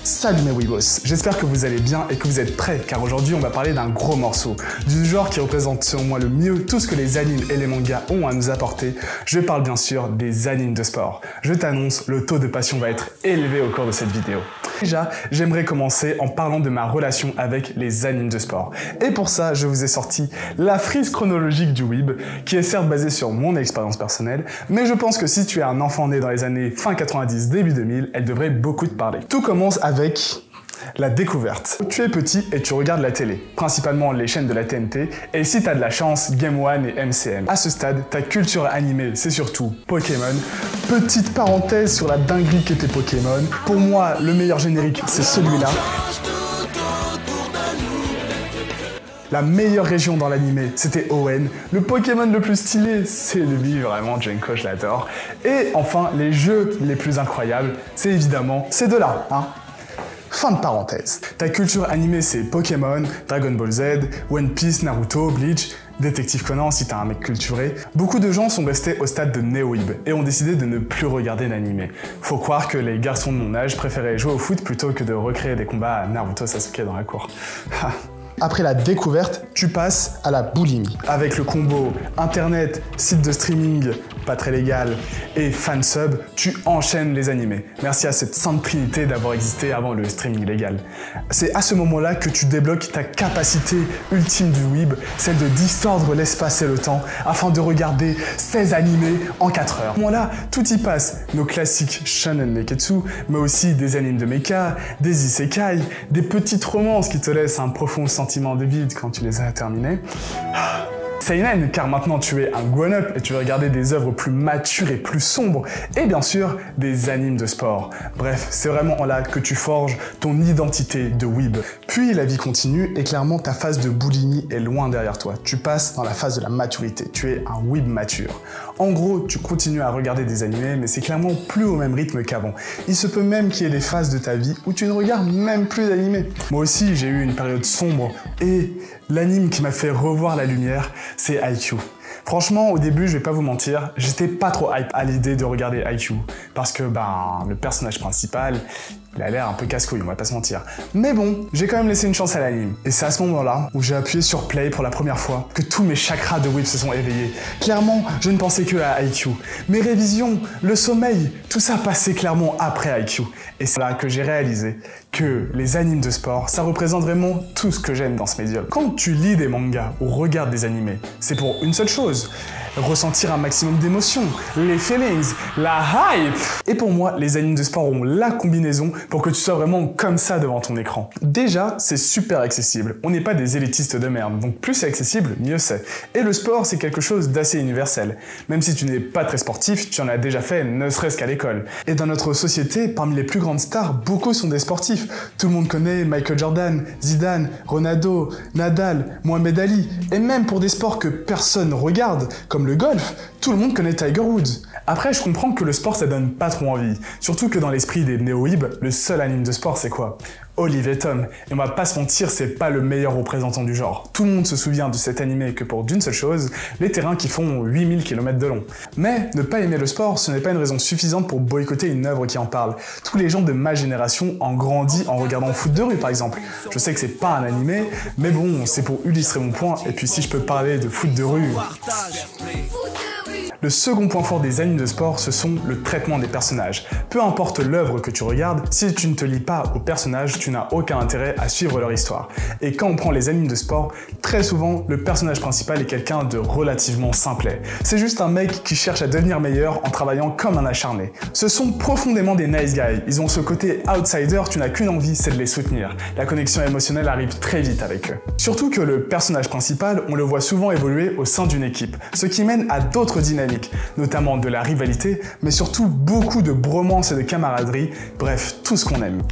Salut mes Weebos, j'espère que vous allez bien et que vous êtes prêts car aujourd'hui on va parler d'un gros morceau, du genre qui représente selon moi le mieux tout ce que les animes et les mangas ont à nous apporter. Je parle bien sûr des animes de sport. Je t'annonce, le taux de passion va être élevé au cours de cette vidéo. Déjà, j'aimerais commencer en parlant de ma relation avec les animes de sport. Et pour ça, je vous ai sorti la frise chronologique du Weeb, qui est certes basée sur mon expérience personnelle, mais je pense que si tu es un enfant né dans les années fin 90, début 2000, elle devrait beaucoup te parler. Tout commence avec la découverte. Tu es petit et tu regardes la télé, principalement les chaînes de la TNT, et si t'as de la chance, Game One et MCM. À ce stade, ta culture animée, c'est surtout Pokémon. Petite parenthèse sur la dinguerie qu'était Pokémon. Pour moi, le meilleur générique, c'est celui-là. La meilleure région dans l'animé, c'était Hoenn. Le Pokémon le plus stylé, c'est lui, vraiment, Jenko, je l'adore. Et enfin, les jeux les plus incroyables, c'est évidemment ces deux-là, hein. Fin de parenthèse. Ta culture animée, c'est Pokémon, Dragon Ball Z, One Piece, Naruto, Bleach, Détective Conan si t'es un mec culturé. Beaucoup de gens sont restés au stade de Néo-Weeb et ont décidé de ne plus regarder l'animé. Faut croire que les garçons de mon âge préféraient jouer au foot plutôt que de recréer des combats à Naruto Sasuke dans la cour. Après la découverte, tu passes à la boulimie. Avec le combo internet, site de streaming pas très légal et fansub, tu enchaînes les animés. Merci à cette sainte trinité d'avoir existé avant le streaming légal. C'est à ce moment-là que tu débloques ta capacité ultime du Weeb, celle de distordre l'espace et le temps afin de regarder 16 animés en 4 heures. À ce moment-là, tout y passe. Nos classiques shonen neketsu, mais aussi des animes de mecha, des isekai, des petites romances qui te laissent un profond sentiment de vide quand tu les as terminées. Seinen, car maintenant tu es un grown-up et tu veux regarder des œuvres plus matures et plus sombres, et bien sûr, des animes de sport. Bref, c'est vraiment là que tu forges ton identité de weeb. Puis la vie continue et clairement ta phase de boulimie est loin derrière toi. Tu passes dans la phase de la maturité, tu es un weeb mature. En gros, tu continues à regarder des animés, mais c'est clairement plus au même rythme qu'avant. Il se peut même qu'il y ait des phases de ta vie où tu ne regardes même plus d'animés. Moi aussi, j'ai eu une période sombre et l'anime qui m'a fait revoir la lumière, c'est Haikyuu. Franchement, au début, je vais pas vous mentir, j'étais pas trop hype à l'idée de regarder Haikyuu parce que le personnage principal, il a l'air un peu casse-couille, on va pas se mentir. Mais bon, j'ai quand même laissé une chance à l'anime. Et c'est à ce moment-là où j'ai appuyé sur play pour la première fois que tous mes chakras de weeb se sont éveillés. Clairement, je ne pensais que à Haikyuu. Mes révisions, le sommeil, tout ça passait clairement après Haikyuu. Et c'est là que j'ai réalisé que les animes de sport, ça représente vraiment tout ce que j'aime dans ce médium. Quand tu lis des mangas ou regardes des animés, c'est pour une seule chose: ressentir un maximum d'émotions, les feelings, la hype. Et pour moi, les animes de sport ont la combinaison pour que tu sois vraiment comme ça devant ton écran. Déjà, c'est super accessible. On n'est pas des élitistes de merde, donc plus c'est accessible, mieux c'est. Et le sport, c'est quelque chose d'assez universel. Même si tu n'es pas très sportif, tu en as déjà fait, ne serait-ce qu'à l'école. Et dans notre société, parmi les plus grandes stars, beaucoup sont des sportifs. Tout le monde connaît Michael Jordan, Zidane, Ronaldo, Nadal, Mohamed Ali. Et même pour des sports que personne regarde, comme le golf, tout le monde connaît Tiger Woods. Après, je comprends que le sport, ça donne pas trop envie. Surtout que dans l'esprit des néo-weeb, le seul anime de sport, c'est quoi? Olive et Tom. Et on va pas se mentir, c'est pas le meilleur représentant du genre. Tout le monde se souvient de cet animé que pour d'une seule chose, les terrains qui font 8000 km de long. Mais ne pas aimer le sport, ce n'est pas une raison suffisante pour boycotter une œuvre qui en parle. Tous les gens de ma génération ont grandi en regardant Foot de rue par exemple. Je sais que c'est pas un animé, mais bon, c'est pour illustrer mon point, et puis si je peux parler de Foot de rue... Le second point fort des animes de sport, ce sont le traitement des personnages. Peu importe l'œuvre que tu regardes, si tu ne te lis pas aux personnages, tu n'as aucun intérêt à suivre leur histoire. Et quand on prend les animes de sport, très souvent, le personnage principal est quelqu'un de relativement simplet. C'est juste un mec qui cherche à devenir meilleur en travaillant comme un acharné. Ce sont profondément des nice guys. Ils ont ce côté outsider, tu n'as qu'une envie, c'est de les soutenir. La connexion émotionnelle arrive très vite avec eux. Surtout que le personnage principal, on le voit souvent évoluer au sein d'une équipe, ce qui mène à d'autres dynamiques, notamment de la rivalité, mais surtout beaucoup de bromance et de camaraderie, bref, tout ce qu'on aime.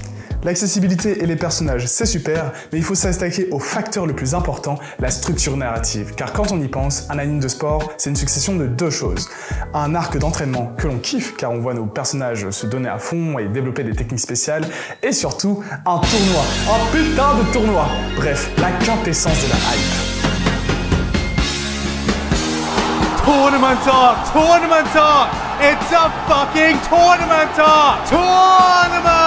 L'accessibilité et les personnages, c'est super, mais il faut s'attaquer au facteur le plus important, la structure narrative. Car quand on y pense, un anime de sport, c'est une succession de deux choses. Un arc d'entraînement que l'on kiffe, car on voit nos personnages se donner à fond et développer des techniques spéciales, et surtout, un tournoi, un putain de tournoi. Bref, la quintessence de la hype. Tournament talk! Tournament talk! It's a fucking tournament! Tournament!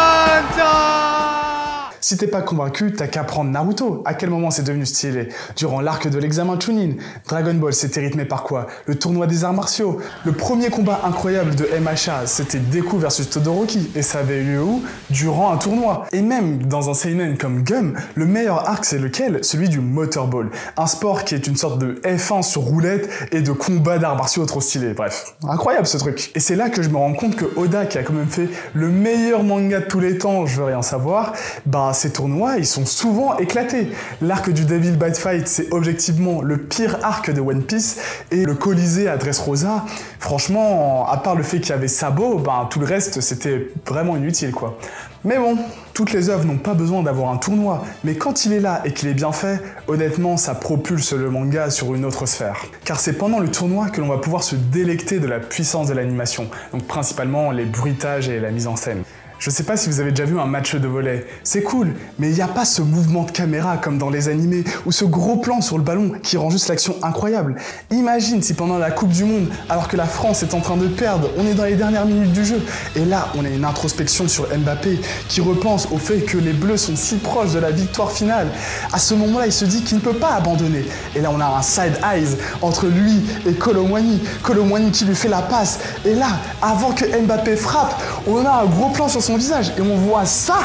Si t'es pas convaincu, t'as qu'à prendre Naruto. À quel moment c'est devenu stylé? Durant l'arc de l'examen Chunin. Dragon Ball, c'était rythmé par quoi? Le tournoi des arts martiaux. Le premier combat incroyable de MHA, c'était Deku versus Todoroki. Et ça avait eu lieu où? Durant un tournoi. Et même dans un seinen comme Gum, le meilleur arc c'est lequel? Celui du Motorball. Un sport qui est une sorte de F1 sur roulette et de combat d'arts martiaux trop stylé. Bref, incroyable ce truc. Et c'est là que je me rends compte que Oda, qui a quand même fait le meilleur manga de tous les temps, je veux rien savoir, bah ces tournois, ils sont souvent éclatés. L'arc du Devil Bite Fight, c'est objectivement le pire arc de One Piece, et le Colisée à Dressrosa, franchement, à part le fait qu'il y avait Sabo, ben tout le reste, c'était vraiment inutile, quoi. Mais bon, toutes les œuvres n'ont pas besoin d'avoir un tournoi, mais quand il est là et qu'il est bien fait, honnêtement, ça propulse le manga sur une autre sphère. Car c'est pendant le tournoi que l'on va pouvoir se délecter de la puissance de l'animation, donc principalement les bruitages et la mise en scène. Je sais pas si vous avez déjà vu un match de volley, c'est cool, mais il n'y a pas ce mouvement de caméra comme dans les animés, ou ce gros plan sur le ballon qui rend juste l'action incroyable. Imagine si pendant la Coupe du Monde, alors que la France est en train de perdre, on est dans les dernières minutes du jeu, et là on a une introspection sur Mbappé qui repense au fait que les Bleus sont si proches de la victoire finale. À ce moment-là, il se dit qu'il ne peut pas abandonner, et là on a un side eyes entre lui et Kolo Muani qui lui fait la passe, et là, avant que Mbappé frappe, on a un gros plan sur son visage et on voit ça,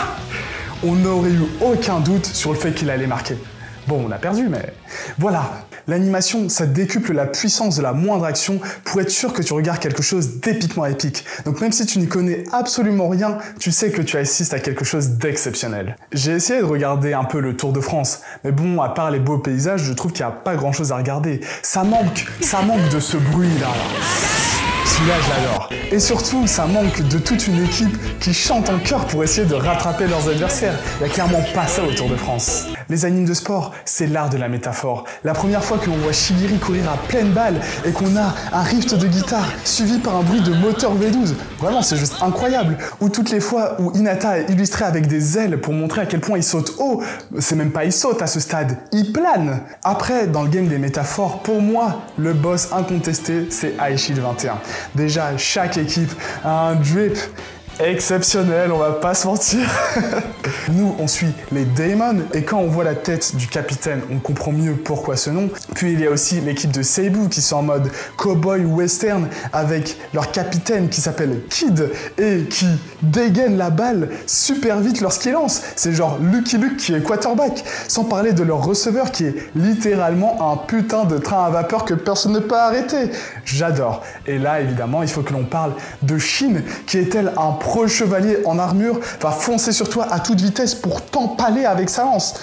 on n'aurait eu aucun doute sur le fait qu'il allait marquer. Bon, on a perdu, mais voilà. L'animation, ça décuple la puissance de la moindre action pour être sûr que tu regardes quelque chose d'épiquement épique. Donc même si tu n'y connais absolument rien, tu sais que tu assistes à quelque chose d'exceptionnel. J'ai essayé de regarder un peu le Tour de France, mais bon, à part les beaux paysages, je trouve qu'il n'y a pas grand chose à regarder. Ça manque de ce bruit-là. Celui-là, je l'adore. Et surtout, ça manque de toute une équipe qui chante en chœur pour essayer de rattraper leurs adversaires. Il n'y a clairement pas ça au Tour de France. Les animes de sport, c'est l'art de la métaphore. La première fois que l'on voit Shigiri courir à pleine balle et qu'on a un rift de guitare suivi par un bruit de moteur V12, vraiment c'est juste incroyable. Ou toutes les fois où Hinata est illustré avec des ailes pour montrer à quel point il saute haut, c'est même pas il saute à ce stade, il plane. Après, dans le game des métaphores, pour moi, le boss incontesté, c'est Aishid 21. Déjà, chaque équipe a un drip exceptionnel, on va pas se mentir. Nous, on suit les Daemon, et quand on voit la tête du capitaine, on comprend mieux pourquoi ce nom. Puis il y a aussi l'équipe de Seibu qui sont en mode cowboy western avec leur capitaine qui s'appelle Kid et qui dégaine la balle super vite lorsqu'il lance. C'est genre Lucky Luke qui est quarterback. Sans parler de leur receveur qui est littéralement un putain de train à vapeur que personne ne peut arrêter. J'adore. Et là, évidemment, il faut que l'on parle de Shin qui est elle un pro chevalier en armure, va foncer sur toi à toute vitesse pour t'empaler avec sa lance.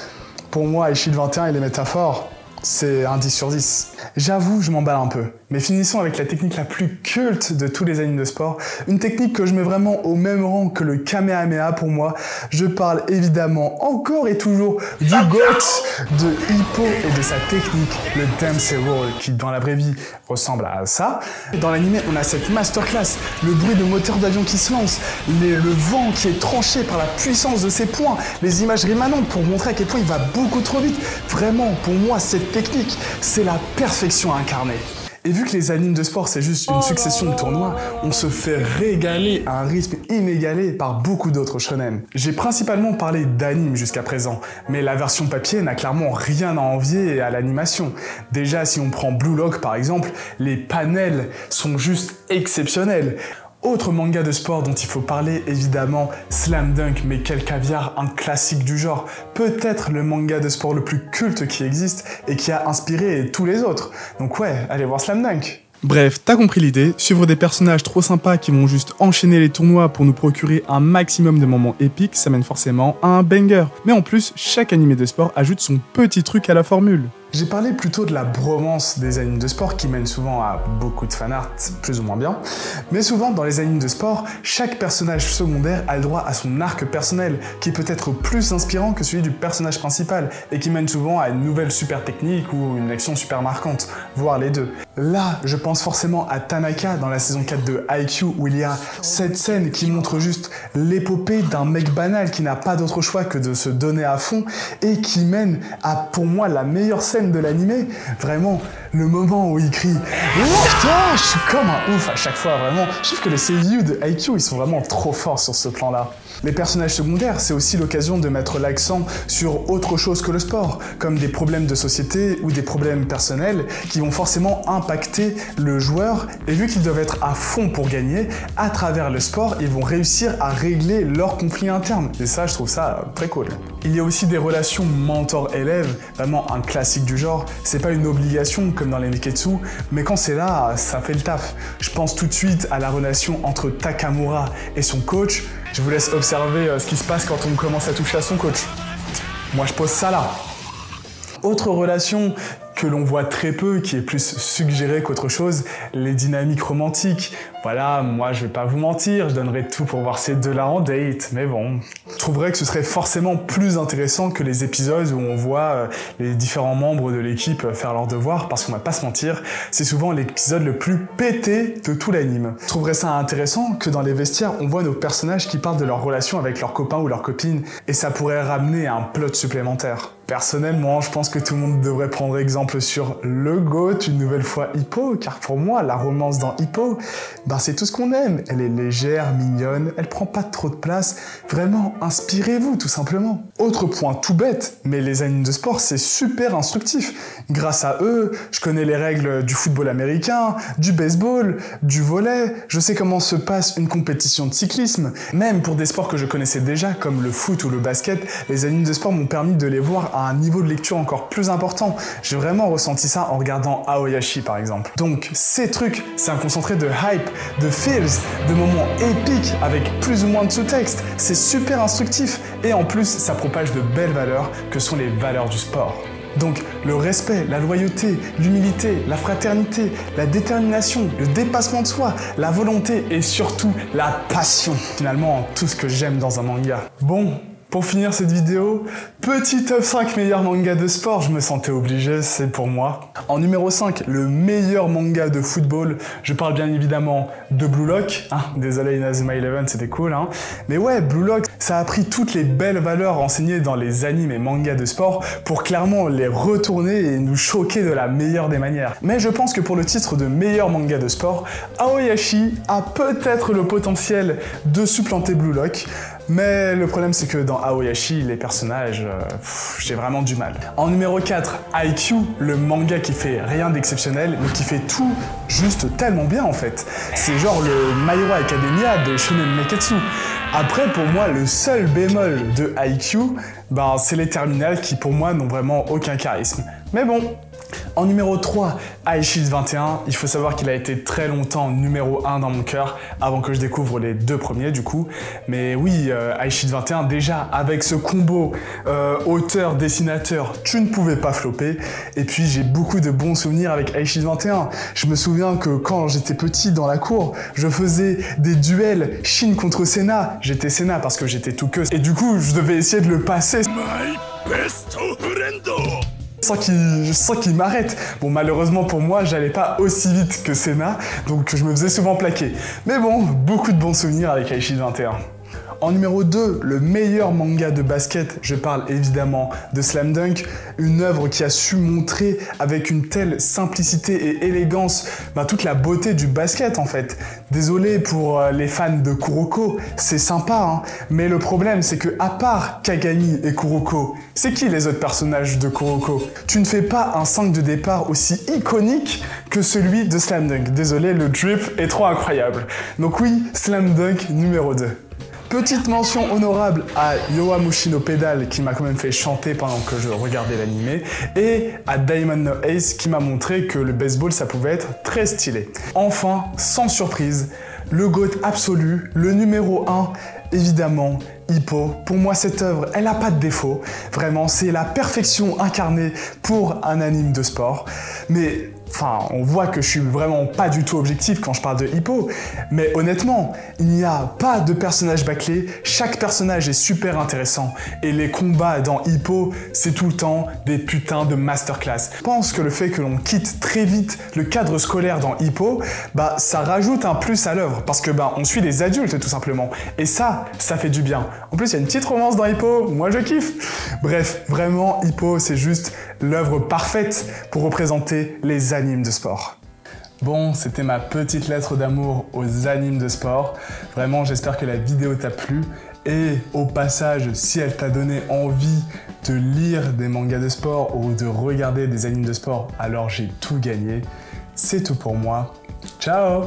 Pour moi, Aishid 21 et les métaphores, c'est un 10 sur 10. J'avoue, je m'emballe un peu. Mais finissons avec la technique la plus culte de tous les animes de sport. Une technique que je mets vraiment au même rang que le Kamehameha pour moi. Je parle évidemment encore et toujours du GOAT, de Hippo et de sa technique, le Dempsey Roll, qui dans la vraie vie ressemble à ça. Dans l'anime, on a cette masterclass, le bruit de moteur d'avion qui se lance, le vent qui est tranché par la puissance de ses poings, les images rémanentes pour montrer à quel point il va beaucoup trop vite. Vraiment, pour moi, cette technique, c'est la perfection incarnée. Et vu que les animes de sport c'est juste une succession de tournois, on se fait régaler à un rythme inégalé par beaucoup d'autres shonen. J'ai principalement parlé d'animes jusqu'à présent, mais la version papier n'a clairement rien à envier à l'animation. Déjà si on prend Blue Lock par exemple, les panels sont juste exceptionnels. Autre manga de sport dont il faut parler, évidemment, Slam Dunk, mais quel caviar, un classique du genre. Peut-être le manga de sport le plus culte qui existe et qui a inspiré tous les autres. Donc ouais, allez voir Slam Dunk. Bref, t'as compris l'idée, suivre des personnages trop sympas qui vont juste enchaîner les tournois pour nous procurer un maximum de moments épiques, ça mène forcément à un banger. Mais en plus, chaque animé de sport ajoute son petit truc à la formule. J'ai parlé plutôt de la bromance des animes de sport qui mène souvent à beaucoup de fanart, plus ou moins bien. Mais souvent, dans les animes de sport, chaque personnage secondaire a le droit à son arc personnel, qui peut être plus inspirant que celui du personnage principal, et qui mène souvent à une nouvelle super technique ou une action super marquante, voire les deux. Là, je pense forcément à Tanaka dans la saison 4 de Haikyuu, où il y a cette scène qui montre juste l'épopée d'un mec banal qui n'a pas d'autre choix que de se donner à fond, et qui mène à, pour moi, la meilleure scène de l'anime. Vraiment, le moment où il crie « Lève-toi !» Je suis comme un ouf à chaque fois, vraiment. Je trouve que les seiyuu de Haikyuu, ils sont vraiment trop forts sur ce plan-là. Les personnages secondaires, c'est aussi l'occasion de mettre l'accent sur autre chose que le sport, comme des problèmes de société ou des problèmes personnels qui vont forcément impacter le joueur, et vu qu'ils doivent être à fond pour gagner, à travers le sport, ils vont réussir à régler leurs conflits internes. Et ça, je trouve ça très cool. Il y a aussi des relations mentor-élève, vraiment un classique du genre. C'est pas une obligation comme dans les Neketsu, mais quand c'est là, ça fait le taf. Je pense tout de suite à la relation entre Takamura et son coach. Je vous laisse observer ce qui se passe quand on commence à toucher à son coach. Moi, je pose ça là. Autre relation que l'on voit très peu, qui est plus suggérée qu'autre chose, les dynamiques romantiques. Voilà, moi je vais pas vous mentir, je donnerais tout pour voir ces deux-là en date, mais bon. Je trouverais que ce serait forcément plus intéressant que les épisodes où on voit les différents membres de l'équipe faire leurs devoirs, parce qu'on va pas se mentir, c'est souvent l'épisode le plus pété de tout l'anime. Je trouverais ça intéressant que dans les vestiaires, on voit nos personnages qui parlent de leur relation avec leurs copains ou leurs copines, et ça pourrait ramener un plot supplémentaire. Personnellement, je pense que tout le monde devrait prendre exemple sur le GOAT, une nouvelle fois Hippo, car pour moi, la romance dans Hippo, c'est tout ce qu'on aime. Elle est légère, mignonne, elle prend pas trop de place. Vraiment, inspirez-vous, tout simplement. Autre point tout bête, mais les animes de sport, c'est super instructif. Grâce à eux, je connais les règles du football américain, du baseball, du volley, je sais comment se passe une compétition de cyclisme. Même pour des sports que je connaissais déjà, comme le foot ou le basket, les animes de sport m'ont permis de les voir à un niveau de lecture encore plus important. J'ai vraiment ressenti ça en regardant Aoyashi par exemple. Donc ces trucs, c'est un concentré de hype, de feels, de moments épiques avec plus ou moins de sous-texte. C'est super instructif et en plus ça propage de belles valeurs que sont les valeurs du sport. Donc le respect, la loyauté, l'humilité, la fraternité, la détermination, le dépassement de soi, la volonté et surtout la passion. Finalement, tout ce que j'aime dans un manga. Bon, pour finir cette vidéo, petit top 5 meilleurs mangas de sport, je me sentais obligé, c'est pour moi. En numéro 5, le meilleur manga de football, je parle bien évidemment de Blue Lock. Désolé Inazuma Eleven, c'était cool. Mais ouais, Blue Lock, ça a pris toutes les belles valeurs enseignées dans les animes et mangas de sport pour clairement les retourner et nous choquer de la meilleure des manières. Mais je pense que pour le titre de meilleur manga de sport, Aoyashi a peut-être le potentiel de supplanter Blue Lock. Mais le problème c'est que dans Aoyashi, les personnages, j'ai vraiment du mal. En numéro 4, Haikyuu, le manga qui fait rien d'exceptionnel, mais qui fait tout juste tellement bien en fait. C'est genre le My Hero Academia de Shonen Neketsu. Après, pour moi, le seul bémol de Haikyuu, c'est les terminales qui pour moi n'ont vraiment aucun charisme. Mais bon. En numéro 3, Aishid 21, il faut savoir qu'il a été très longtemps numéro 1 dans mon cœur, avant que je découvre les deux premiers du coup. Mais oui, Aishid 21, déjà avec ce combo auteur-dessinateur, tu ne pouvais pas flopper. Et puis j'ai beaucoup de bons souvenirs avec Aishid 21. Je me souviens que quand j'étais petit dans la cour, je faisais des duels Shin contre Senna. J'étais Senna parce que j'étais tout queue. Et du coup, je devais essayer de le passer. My best friend. Sans qu'il m'arrête. Bon, malheureusement pour moi, j'allais pas aussi vite que Senna, donc je me faisais souvent plaquer. Mais bon, beaucoup de bons souvenirs avec Aishid 21. En numéro 2, le meilleur manga de basket, je parle évidemment de Slam Dunk, une œuvre qui a su montrer avec une telle simplicité et élégance toute la beauté du basket en fait. Désolé pour les fans de Kuroko, c'est sympa, mais le problème c'est que à part Kagami et Kuroko, c'est qui les autres personnages de Kuroko? Tu ne fais pas un 5 de départ aussi iconique que celui de Slam Dunk. Désolé, le drip est trop incroyable. Donc oui, Slam Dunk numéro 2. Petite mention honorable à Yowamushi no Pedal qui m'a quand même fait chanter pendant que je regardais l'animé et à Diamond no Ace qui m'a montré que le baseball ça pouvait être très stylé. Enfin, sans surprise, le GOAT absolu, le numéro 1, évidemment, Hippo. Pour moi, cette œuvre, elle n'a pas de défaut. Vraiment, c'est la perfection incarnée pour un anime de sport. Mais on voit que je suis vraiment pas du tout objectif quand je parle de Hippo, mais honnêtement, il n'y a pas de personnage bâclé, chaque personnage est super intéressant, et les combats dans Hippo, c'est tout le temps des putains de masterclass. Je pense que le fait que l'on quitte très vite le cadre scolaire dans Hippo, ça rajoute un plus à l'œuvre, parce que on suit des adultes tout simplement, et ça fait du bien. En plus, il y a une petite romance dans Hippo, moi je kiffe. Bref, vraiment, Hippo, c'est juste l'œuvre parfaite pour représenter les animes de sport. Bon, c'était ma petite lettre d'amour aux animes de sport. Vraiment, j'espère que la vidéo t'a plu. Et au passage, si elle t'a donné envie de lire des mangas de sport ou de regarder des animes de sport, alors j'ai tout gagné. C'est tout pour moi. Ciao!